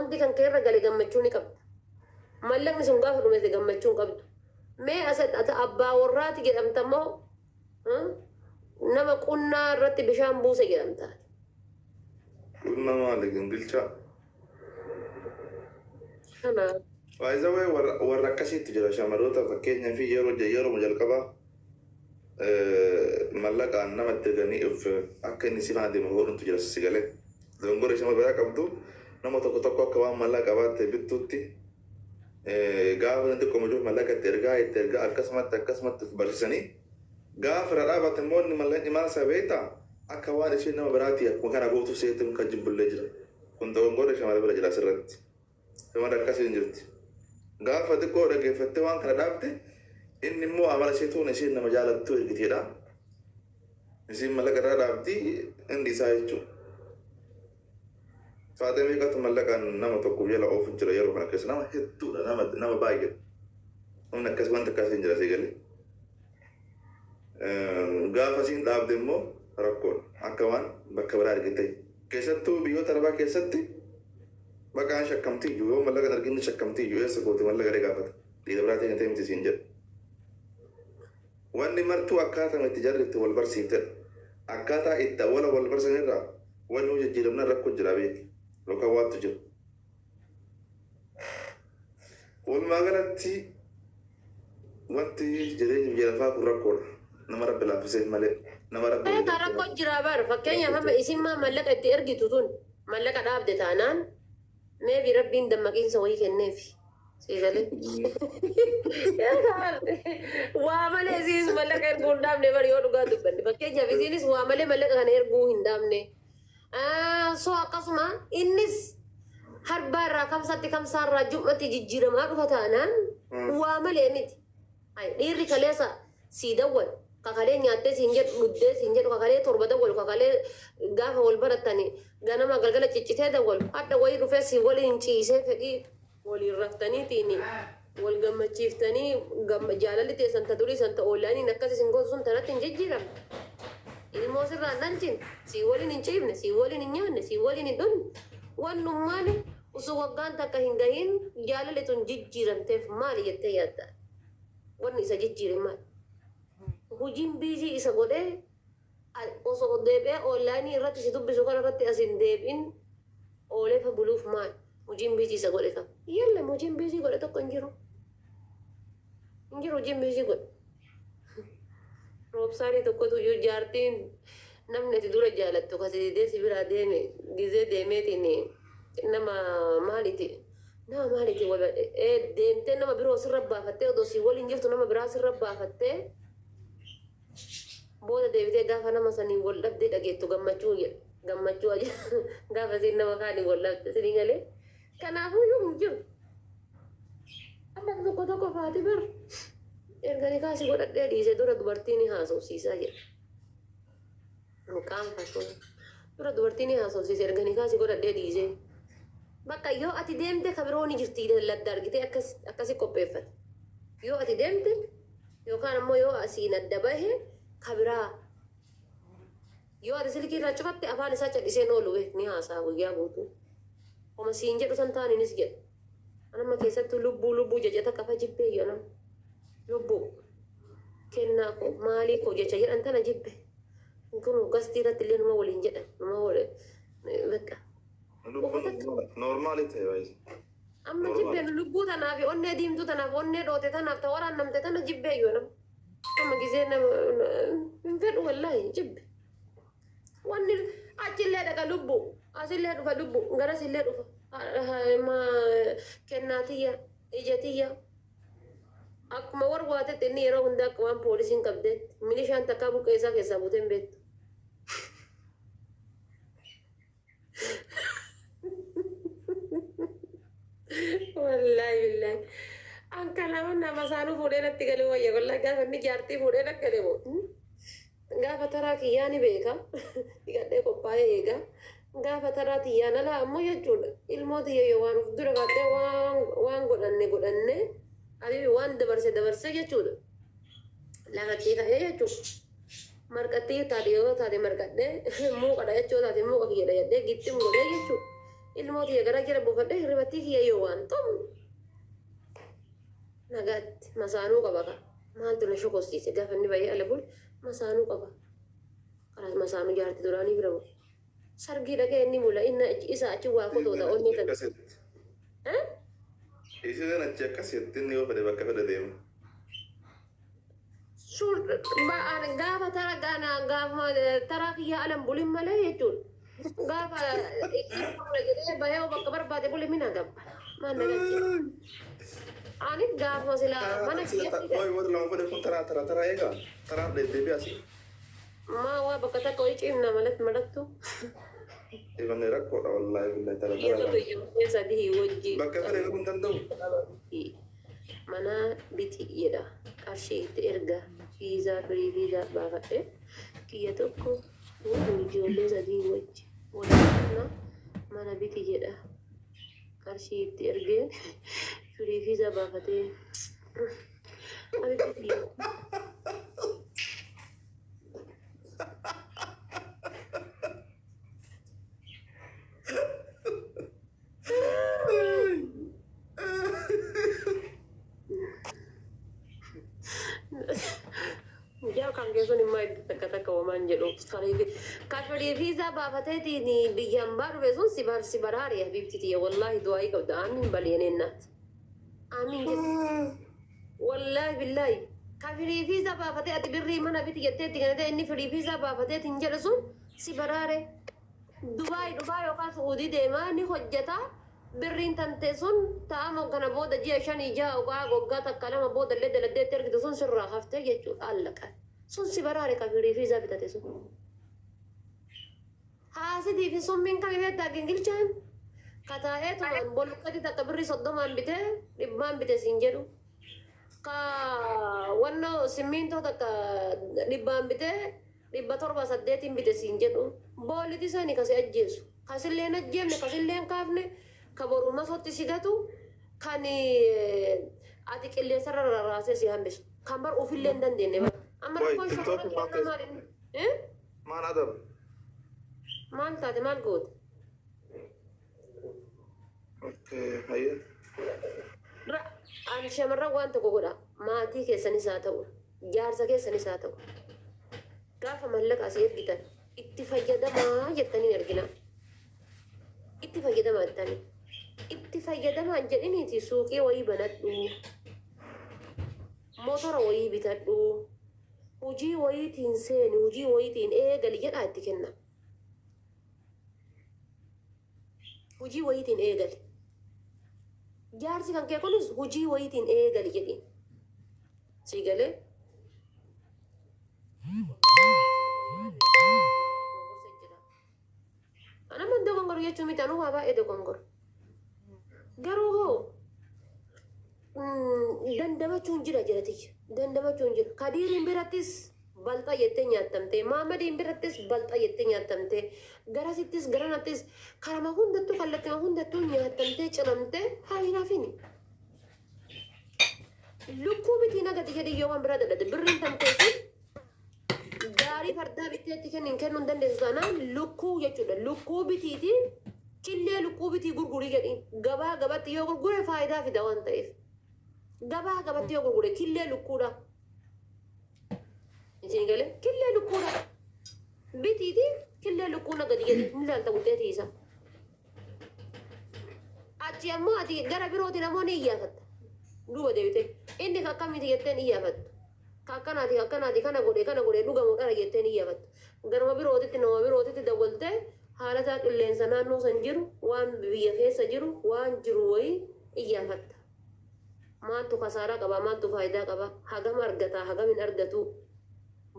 akaawuntii kan kee irra galee gammachuu ni qabda. Mallaqni sun gaafa dhumete gammachuu hin qabdu. Mee ati abbaa warraati jedhamta moo nama qunnaa irratti bishaan buuse jedhamta. Qunnaa maali gingilchaa? Kana. Waayiza warra akkasiitti jira shamarroota fakkeenyaa fi yeroo jalqabaa mallaqaan namatti erganii akka inni si faana deemu godhuntu jira sigalee. Dongora shama biraa qabdu nama tokko akka waan mallaqa qabaatte bittuutti gaafa nanti qomuuf mallaqa itti ergaa akkasumatti barsiisanii gaafa irra dhaabate immoo inni mallaqni maal isaa beektaa akka waan isheen nama biraati akkuma kana gootuuf seetum kan jibbullee jira. Kun dongora shamara bira jira asirratti. Shamara akkasii hin jirti. Gaafa xiqqoo dhaggeeffattee waan kana dhaabde inni immoo amala isheetuun isheen nama jaalattu ergiteedha. Isheen mallaqa irraa dhaabdi inni isaa jechuudha. Faatee meeqatu mallaqaan nama tokko jala oofu jira yeroo kana keessa nama hedduudha nama baay'ee. Namni akkas wanta akkasii hin jira sigalee. Gaafa isiin dhaabde immoo rakkoodha. Akka waan bakka biraa argite. Keessattuu biyyoota arabaa keessatti bakkaan shakkamtii iyyuu yoo mallaqa arginni shakkamtii iyyuu eessa goote mallaqa dhee gaafata. Dhiira biraatiin hin ta'e miti siin jedha. Wanni martuu akkaataa itti jarri itti wal barsiiftedha. Akkaataa itti wal barsiisanirraa wanni hojii jijjiiramna rakkoo jira beeki. Loka waatu jira. Walumaa galatti wanti jireenya biyya lafaa kun rakkoodha. Nama rabbi laaffisee malee nama rabbi. Rakkoo jira bara fakkeenyaaf amma isin mallaqa itti ergitu tun mallaqa dhaabde taanaan meebi rabbiin dammaqiinsa wayii kenneefi. Sigalee. Waa malee isinis mallaqa erguu hin dhaabne bari yoo dhugaa dubbanne fakkeenyaaf isinis waa malee mallaqa kana erguu hin dhaabne. So akkasuma innis harbaarraa kamsatti kamsaarraa jum'atti jijjiiramaa dhufa taanaan waa malee miti. Dhiirri kaleessa sii dawwal kakalee nyaattee siin jedhu dhuddee siin jedhu kakalee torba dawwalu kakalee gaafa wal barattanii ganama galgala ciccitee dawwalu hadda wayii dhufee si waliin ciisee fedhii waliin raftaniitiin wal gammachiiftanii jaalalli teessan ta durii san ta oolaaniin akkas isin gootu sun tanatti hin jijjiiramne. Ilmoo sirraan dhalchin si waliin hin ciifne si waliin hin nyaanne si waliin hin dhunne wannummaan osoo waggaan takka hin gahin jaalalli tun jijjiiramteef maali jettee yaadda wanni isa jijjiire maali hojiin biizii isa godhee osoo deebi'ee oonlaayinii irratti si dubbisu kana irratti asin deebiin ooleefa buluuf maali hojiin biizii isa godhe kam yalla hojiin biizii godhe tokko hin jiru hojiin biizii godhe. Roobsaanii tokkotu iyyuu jaartiin namni ati dura jaalattu kasi deesi biraa deeme gizee deemeetiin nama maaliti deemtee nama biroo sirra baafattee odoo si waliin jirtu nama biraa sirra baafattee booda deebitee gaafa nama sanii wal dhabdee dhageettu gammachuu gaafa siin nama kaanii wal dhabde sinii galee kanaafuu iyyuu hin jiru. Amma tokko faati bar. Ergani kaasi godhadhee dhiise dura dubartiin haasofsiisaa jira. Mukaan fakkoo dura dubartiin haasofsiise ergani kaasi godhadhee dhiise. Bakka yoo ati deemte kabiroo ni jirti ladda argitee akkasi qopheeffate. Yoo ati deemte yookaan ammoo yoo asiin adda bahe kabiraa yoo ati silkii irraa cufatte afaan isaa cadhiseen oolu ni haasaa guyyaa guutuu. Oma siin jedhu san taaniinis jedhu. Anamma keessattuu lubbuu jajata qafa jibbee yoo nama. Lubbu kennaa koo maalii koo jecha jedhan tana jibbe kun gastii irratti illee numa waliin jedhan numa waliin bakka. Normaali ta'e waayee. Amma jibbeen lubbuu tanaaf onnee diimtuu tanaaf onnee dhoote tanaaf ta waraan namte tana jibbee yoo nama. Amma gisee nama hin fedhu wallaahi jibbe. Wanni achillee dhaqa lubbu asillee dhufa lubbu garasillee dhufa kennaa tiyya ija tiyya. Akkuma warwaatetti inni yeroo hundaa akka waan poolisiin qabdeetti milishaan takkaa buqqee isaa keessaa buutee hin beektu. Wallaahi billaahi. Akka nama saanuu fuudhee natti galee wayya wallaahi gaafa inni jaartii fuudhee natti galee booda. Gaafa taraa kiyyaa ni beeka. Dhiqadhee qophaa'ee eega. Gaafa taraa tiyyaan alaa ammoo jechuudha. Ilmoo tiyya yoo waan of dura baatee waan godhanne. Habibi waan dabarse jechuudha. Lafatti ta'ee jechuudha. Marqatti taate yoo taate marqadhee muuqadha jechuu taate muuqa kiyya jedhee gittiin godhee jechuudha. الموت يا جرا جرا بوفده ربتي هي يوان طم نجات مسانو قبا ما أنت نشوف قصتي سجافني بيا ألبول مسانو قبا خلاص مسانو جارتي دوراني برو سرقي لك إني مولا إن إذا أشوف أخذ ده أوني تد ها إذا أنا جاك سيتني وفده بكفة ديم شو ما أنا قابا ترى فيها ألم بولي ملا يجول قابا إيه بيا وبكبر بعد بولي مين أقاب ما نجات أنا قابا سلا ما نسيت أوي ودر لما فده كون ترى إيجا ترى ده بياسي ما هو بكتا كويس إمنا ملت ملتو إذا نركض والله بالله ترى يلا بيجو يسديه وجهي بكفة ده كون تندو mana biti yeda qarshee itti erga fiizaa firii fiizaa baafadhe kiyya tokko ijoollee sadii wajji waliin mana biti jedha qarshee itti ergee firii fiizaa baafatee Jauh kan kesan ini mai kata kawaman jadi sekali kafir visa bafatnya ini diambar beson sibar hari ya bibti ya wallahi doai kau dah amin balianin nat amin wallahi billahi kafir visa bafatnya ati beri mana bibti jette tinggal ada ini free visa bafatnya tinggal beson sibar hari Dubai oka Saudi dema ni hojjata birrin tante sun taamo kana booda jiya shan ija ogaa goggaa takka lama booda ledde ledde tergite sun sirraa haftee jechuudha allaqa sun si baraare kafirii fi isaa bitate sun haasidii fi sun min kami beektaa gingilchaan kataa'ee tuman bolukkati takka birri soddomaan bite dhibbaan bite siin jedhu ka wanno simmintoo takka dhibbaan bite 708 bite siin jedhu booliti isaanii kasi ajjeesu kasilleen ajjeemne kasilleen kaafne kaboru masotti sigatu kani ati qilleensa rarraasee si hambisu kan bar ofillee hin dandeenye bara amma rakkoon shororra maalin maan adam maal taate maal goote hayya ani shamarran waan tokko godha maatii keessanis haa ta'u jaarsa keessanis haa ta'u gaafa mallaqa asii ergitan itti fayyadamaa jettanii ergina itti fayyadamaa jettanii itti fayyadamaan jedhiniiti suuqii wayii banadhu motora wayii bitadhu hujii wayiitiin seeni hujii wayiitiin eegali jedhaa itti kenna hujii wayiitiin eegali jaarsi kan kee kunis hujii wayiitiin eegali jedhin sii galee ana man dogongor jechuun miti anu waa baay'ee dogongor garuu hoo dandamachuun jira jedhati dandamachuun jira kadiiriin birattis balxa jettee nyaattamte maamadiin birattis balxa jettee nyaattamte garasittis garanattis karama hundattuu kallattima hundattuu nyaattamte cinamte haa hinaafini lukkuu bitii nagati jedhi yoo waan bira dadhate birriin tamteessi gaarii fardaa biteetti kennin kennuu hin dandeessu sanaan lukkuu jechuudha lukkuu bitiiti killee lukkuu bitii gurgurii jedhi gabaa gabatti yoo gurgure faayidaa fida waan ta'eef gabaa gabatti yoo gurgure killee lukkuudha isin galee killee lukkuudha bitiiti killee lukkuu nagadi jedhi ni laalta buteetii isa achi ammoo ati gara birooti namoonni iyyaafatta duuba deebite inni akkamitti jetteen iyyaafattu kakkanaati kana godhe dhugamu dhara jetteen iyyafattu garuma birootitti dawwalte haalataa qilleensa naannoo san jiru waan biyya keessa jiru waan jiru wayii iyyaafatta maaltu kasaaraa qaba maaltu faayidaa qaba hagam argata hagam hin argatu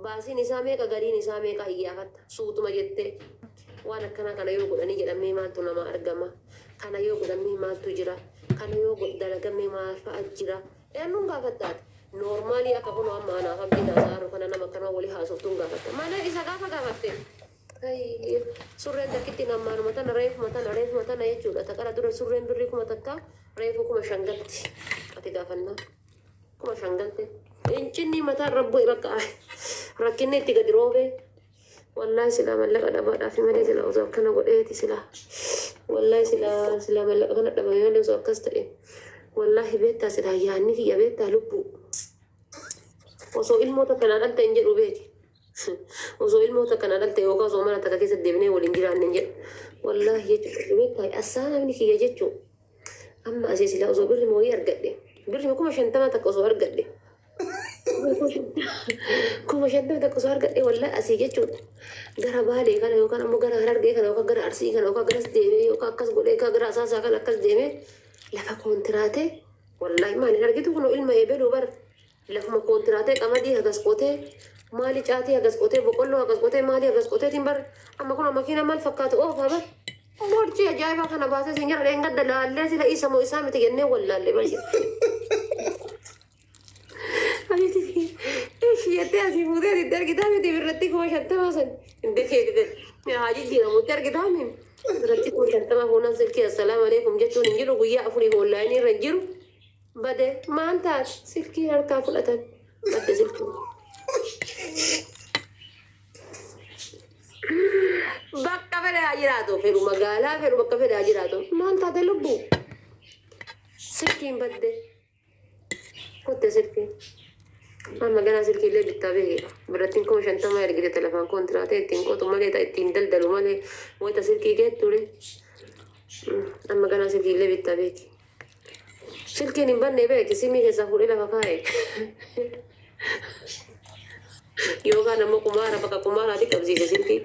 baasiin isaa meeqa galiin isaa meeqa iyyaafatta suutuma jettee waan akkana kana yoo godhanii jedhamee maaltu nama argama kana yoo godhamee maaltu jira kana yoo dalagamee maal fa'a jira eenyuun gaafattaati normali akka kun amma ana kan bida saaru kana nama kana wali haasoftuun gaafatta mana isa gaafatte surreen takkitti namaan matana jechuudha takara dura surreen birrii kuma takka reefu kuma shangalti ati gaafannaa kuma shangalte incinni mataan rabbo bakka rakkinni itti gadi roobe wallahi sila mallaqa dhabaadhaaf malee sila osoo akkana godheeti sila والله سلا ملك أنا لما يقول لك كست إيه والله بيتها سلا يعني هي بيتها لبو وسو الموت كان أنت إنجر بيتي وسو الموت كان أنت يوقع سو مرة تكاكيس الدبنة والإنجر عن إنجر والله يجو بيتها أسانا منك يجتشو أما أسيس لا وسو بري موي أرجع بري مكو مش أنت ما تكوسو أرجع كم شدة تكوسو أرجع والله أسيس يجتشو gara baale kana yookaan ammoo gara harargee kana yookaan gara arsii kana yookaan garas deemee yookaan akkas godhee kan gara asaasaa kana akkas deemee lafa koontiraatee wallahi maaliin argitu kun ilma eebee dubar lafuma koontiraatee qamadii hagas qotee maali caatii hagas qotee boqqolloo hagas qotee maali hagas qotee timbar amma kun makiina maal fakkaatu oofaa bar moorchi ajaa'ibaa kana baasee sin jira dheengadda laallee sila isa moo isaa miti jennee wallaallee baay'ee. Siete así pude editar que también te verratti como ya te vas de que me haji dina mutar que también verratti como ya te vas una ser que assalamu alaikum jattu ninjiru guya afuri online ranjiru bade ma anta silki harka fulatan bade silki bakka fere ajirato feru magala feru bakka fere ajirato ma anta de lubbu silki bade kote silki amma gana silki illee bittaa beekee birattiin kuma shantama ergite telefaan kontiraatee ittiin qotu malee ta ittiin daldalu malee wayita silkii geetture amma gana silki illee bittaa beekee silkiin hin banne beeki simii keessaa fuudhee lafa kaa'e yookaan ammoo kumaara bakka kumaaraatti qabsiise silkii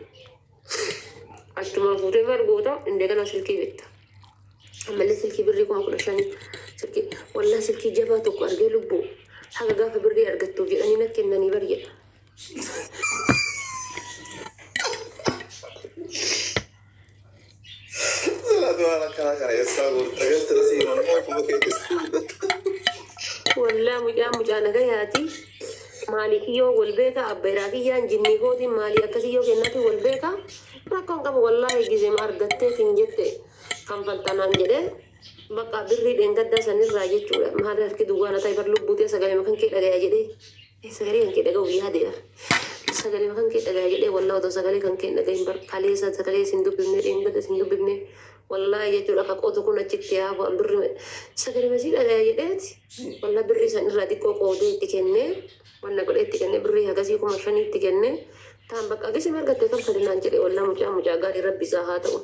achuma fuudhee bargoota indee gana silkii bitta ammallee silkii birrii kuma 15 silkii wallaa silkii jabaa tokko argee lubbuu حاجة جافة بري أرجعتو في أني نكنني بريء ولا مجانا جاياتي مالكيو والبيكا أبراكيا جني هودي مالي أكسيو كناتي والبيكا ركون كم والله جزء ما أرجعتي تنجتة كم فلتنا جده bakka birrii dheengaddaa sanirraa jechuudha maal harki duwwaana ta'e bar lubbuutee sagalee makan kee dhagaya jedhee sagalee kan kee dhaga'u yaadeera sagalee makan kee dhagaya jedhee wallaa otoo sagalee kan kee dhagahin bar kaleessa sagalee sin dubbifne dheengadda sin dubbifne wallaa jechuudha akka qotu kun achitti yaabu an birri sagalee masii dhagaya jedheeti wallaa birrii sanirraa xiqqoo qoodee itti kennee wanna godhee itti kennee birrii hagasii 5,000 itti kennee taan bakka agarsiisa margattee kan fadinaan jedhee wallaa mucaa gaarii rabbi isaa haa ta'u.